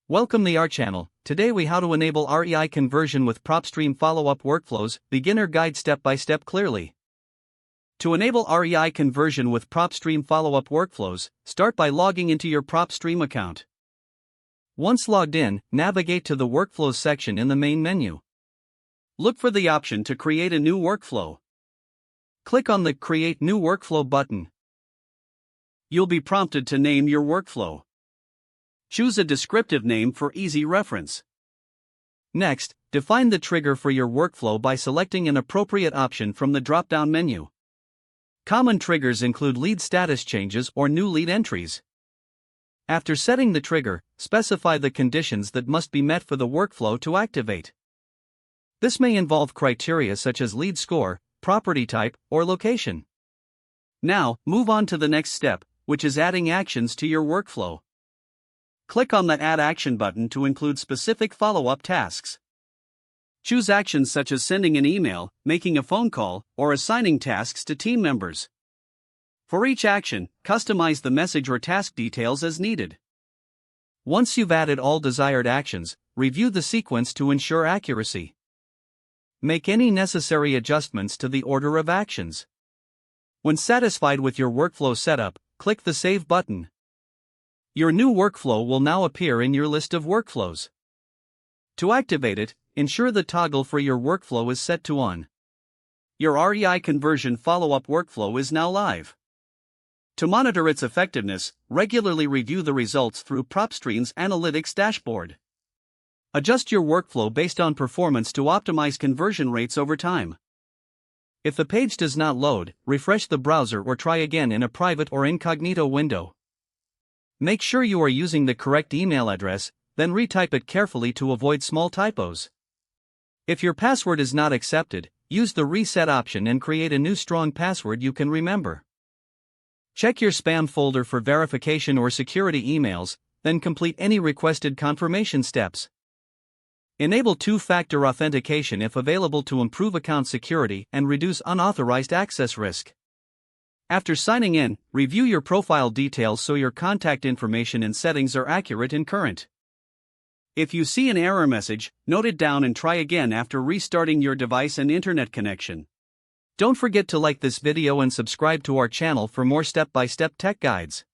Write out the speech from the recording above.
Welcome to our channel. Today we how to enable REI conversion with Propstream follow-up workflows, beginner guide step by step clearly. To enable REI conversion with Propstream follow-up workflows, start by logging into your Propstream account. Once logged in, navigate to the Workflows section in the main menu. Look for the option to create a new workflow. Click on the Create New Workflow button. You'll be prompted to name your workflow. Choose a descriptive name for easy reference. Next, define the trigger for your workflow by selecting an appropriate option from the drop-down menu. Common triggers include lead status changes or new lead entries. After setting the trigger, specify the conditions that must be met for the workflow to activate. This may involve criteria such as lead score, property type, or location. Now, move on to the next step, which is adding actions to your workflow. Click on the Add Action button to include specific follow-up tasks. Choose actions such as sending an email, making a phone call, or assigning tasks to team members. For each action, customize the message or task details as needed. Once you've added all desired actions, review the sequence to ensure accuracy. Make any necessary adjustments to the order of actions. When satisfied with your workflow setup, click the Save button. Your new workflow will now appear in your list of workflows. To activate it, ensure the toggle for your workflow is set to On. Your REI conversion follow-up workflow is now live. To monitor its effectiveness, regularly review the results through Propstream's Analytics dashboard. Adjust your workflow based on performance to optimize conversion rates over time. If the page does not load, refresh the browser or try again in a private or incognito window. Make sure you are using the correct email address, then retype it carefully to avoid small typos. If your password is not accepted, use the reset option and create a new strong password you can remember. Check your spam folder for verification or security emails, then complete any requested confirmation steps. Enable two-factor authentication if available to improve account security and reduce unauthorized access risk. After signing in, review your profile details so your contact information and settings are accurate and current. If you see an error message, note it down and try again after restarting your device and internet connection. Don't forget to like this video and subscribe to our channel for more step-by-step tech guides.